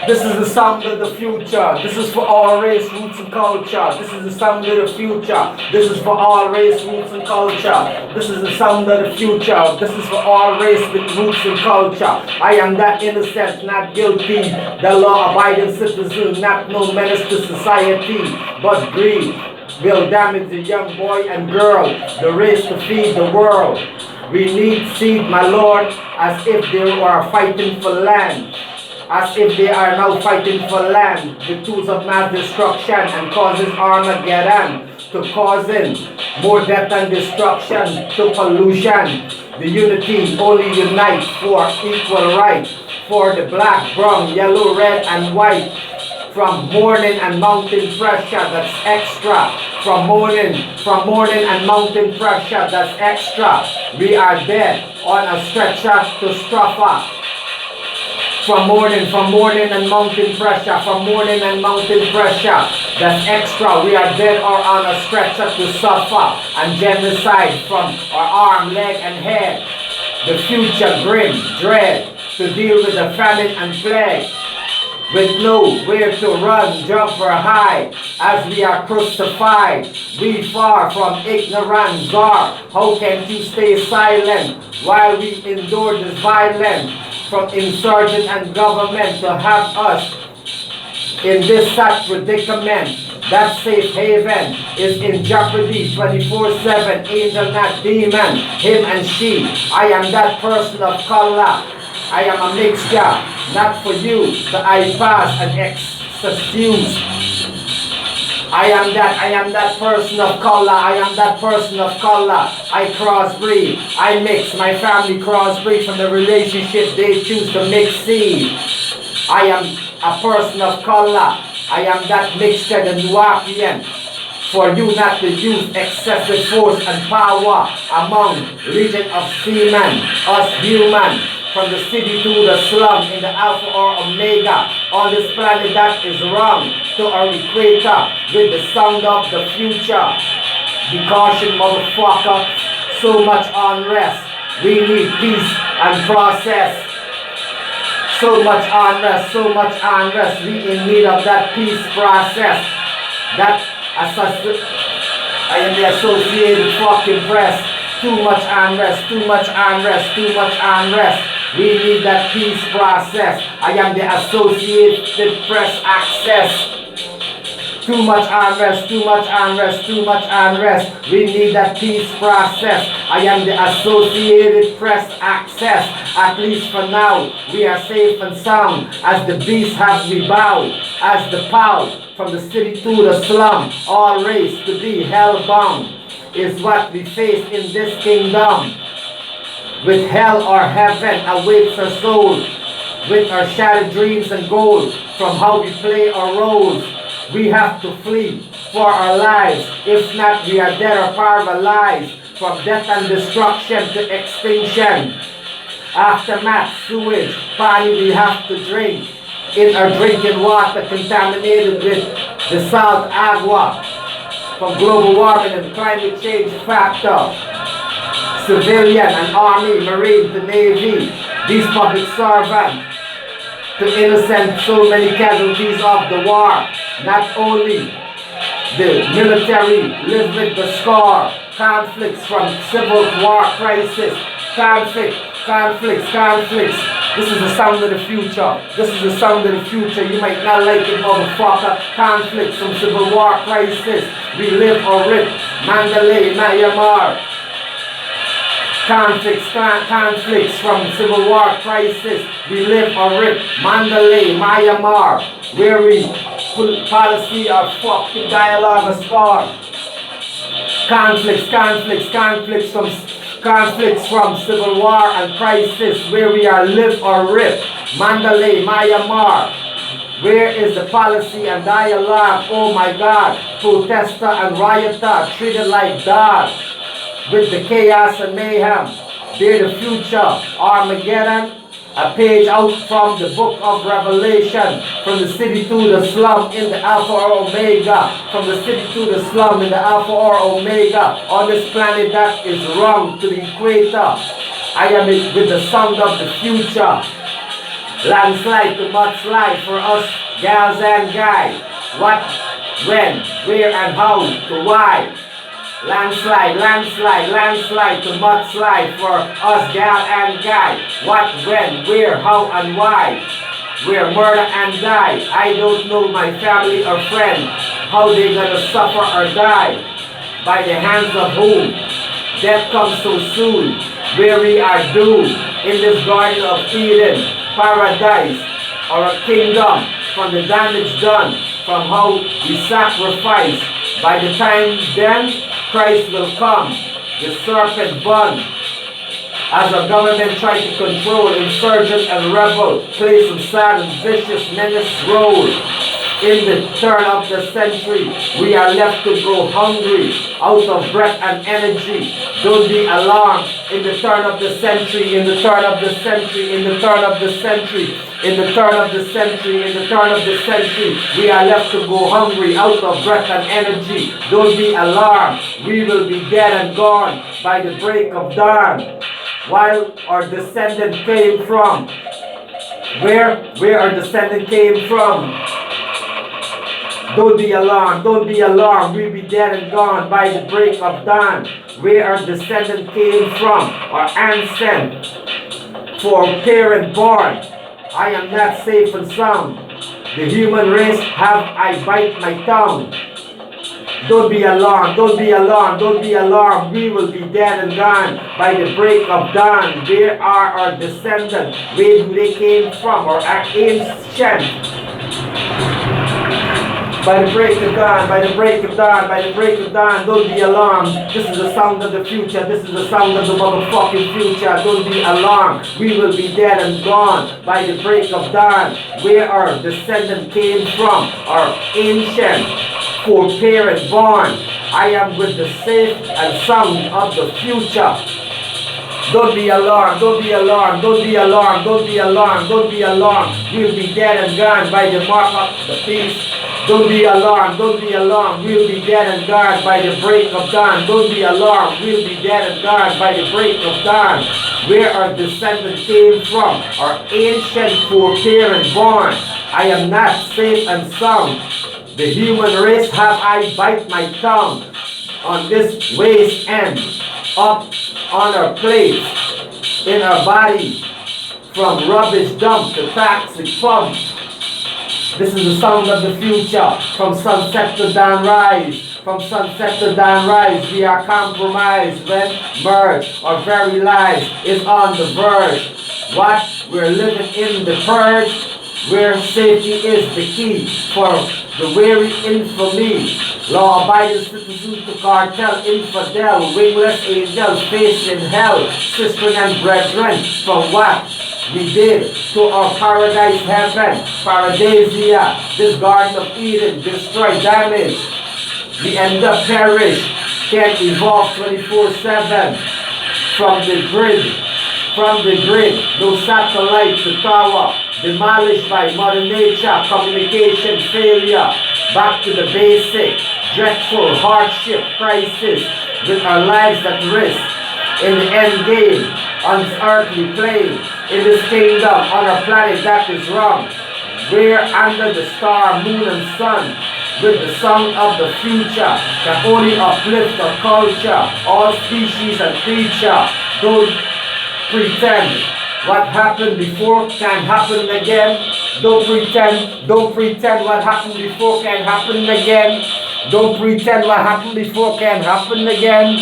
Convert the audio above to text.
This is the sound of the future. This is for all race, roots, and culture. This is the sound of the future. This is for all race, roots, and culture. This is the sound of the future. This is for all race with roots and culture. I am that innocent, not guilty. The law-abiding citizen, not no menace to society, but greed will damage the young boy and girl, the race to feed the world. We need seed, my lord, as if they were fighting for land. As if they are now fighting for land, the tools of mass destruction and causes Armageddon, to causing more death and destruction, to pollution. The unity only unite for equal right, for the black, brown, yellow, red, and white. From morning and mountain pressure, that's extra. From morning and mountain pressure, that's extra. We are dead on a stretcher to Straffa. From morning and mountain pressure, from morning and mountain pressure, that's extra. We are dead or on a stretcher to suffer and genocide from our arm, leg, and head. The future grim, dread, to deal with the famine and plague, with nowhere to run, jump, or hide, as we are crucified. We far from ignorance are. How can you stay silent while we endure this violence from insurgent and government to have us in this sad predicament? That safe haven is in jeopardy 24/7, angel not demon, him and she. I am that person of color. I am a mixture, not for you, but I pass and excuse. I am that person of color, I am that person of color. I crossbreed, I mix, my family crossbreed from the relationship they choose to mix seed. I am a person of color, I am that mixture, the Nuapian. For you not to use excessive force and power among legion of seamen, us human. From the city to the slum, in the alpha or omega, on this planet that is wrong, to our equator, with the sound of the future. Be caution, motherfucker, so much unrest. We need peace and process. So much unrest, we in need of that peace process. That I am the Associated fucking press. Too much unrest. We need that peace process. I am the Associated Press access. Too much unrest. We need that peace process. I am the Associated Press access. At least for now, we are safe and sound, as the beasts have rebound, as the pound from the city to the slum, all race to be hellbound, is what we face in this kingdom. With hell or heaven awaits our soul, with our shattered dreams and goals, from how we play our roles. We have to flee for our lives, if not we are dead or paralyzed, from death and destruction to extinction. Aftermath, sewage, party we have to drink, in our drinking water contaminated with the salt agua, from global warming and climate change factor. Civilian and army, marine to navy, these public servants, to innocent, so many casualties of the war. Not only the military live with the scar, conflicts from civil war crisis, conflicts. This is the sound of the future. You might not like it, motherfucker. Conflicts from civil war crisis. We live or rip. Mandalay, Myanmar. Conflicts from civil war crisis. We live or rip. Mandalay, Myanmar. Where we put policy of fucking dialogue or scar. Conflicts from civil war and crisis, where we are live or rip. Mandalay, Myanmar. Where is the policy and dialogue? Oh my God. Protester and rioter treated like dogs, with the chaos and mayhem. They're the future. Armageddon. A page out from the book of Revelation. From the city to the slum in the Alpha or Omega. From the city to the slum in the Alpha or Omega. On this planet that is wrong to the equator. I am with the sound of the future. Landslide to mudslide for us gals and guys. What, when, where and how to why. Landslide, landslide, landslide to mudslide for us gal and guy. What, when, where, how and why. Where murder and die. I don't know my family or friend, how they gonna suffer or die. By the hands of whom? Death comes so soon. Where we are doomed in this garden of Eden, paradise or a kingdom from the damage done, from how we sacrifice. By the time then, Christ will come, the serpent bun. As the government tries to control insurgent and rebel, play some sad and vicious menace role. In the turn of the century, we are left to go hungry, out of breath and energy. Don't be alarmed. In the turn of the century, in the turn of the century, in the turn of the century, in the turn of the century, in the turn of the century, we are left to go hungry, out of breath and energy. Don't be alarmed. We will be dead and gone by the break of dawn. While our descendant came from, where our descendant came from. Don't be alarmed, don't be alarmed, we'll be dead and gone by the break of dawn. Where our descendant came from, our ancestor, for parent born. I am not safe and sound. The human race have I bite my tongue. Don't be alarmed, don't be alarmed, don't be alarmed. We will be dead and gone by the break of dawn. Where are our descendants? Where do they came from? Or our ancient? By the break of dawn, by the break of dawn, by the break of dawn, don't be alarmed. This is the sound of the future. This is the sound of the motherfucking future. Don't be alarmed. We will be dead and gone by the break of dawn. Where our descendant came from, our ancient foreparent born. I am with the safe and sound of the future. Don't be alarmed, don't be alarmed, don't be alarmed, don't be alarmed, don't be alarmed. We'll be dead and gone by the mark of the beast. Don't be alarmed, don't be alarmed. We'll be dead and gone by the break of dawn. Don't be alarmed, we'll be dead and gone by the break of dawn. Where our descendants came from, our ancient foreparent born. I am not safe and sound. The human race have I bite my tongue. On this waist end, up on our plate, in our body, from rubbish dump to toxic pump. This is the sound of the future. From sunset to dawn rise. From sunset to dawn rise. We are compromised when merge. Our very lives is on the verge. What? We're living in the purge. Where safety is the key for the weary infamy. Law-abiding citizens to cartel infidel. Wingless angels facing hell. Sisters and brethren, from what we did to our paradise heaven, Paradisia, this garden of Eden, destroy, damage. We end up perish, can't evolve 24/7 from the grid, no satellite to tower, demolished by Mother Nature, communication failure, back to the basic, dreadful hardship, crisis, with our lives at risk, in the end game, on this earthly plane, in this kingdom, on a planet that is wrong. We're under the star, moon and sun, with the song of the future, can only uplift our culture, all species and creature. Don't pretend what happened before can happen again. Don't pretend what happened before can happen again. Don't pretend what happened before can happen again.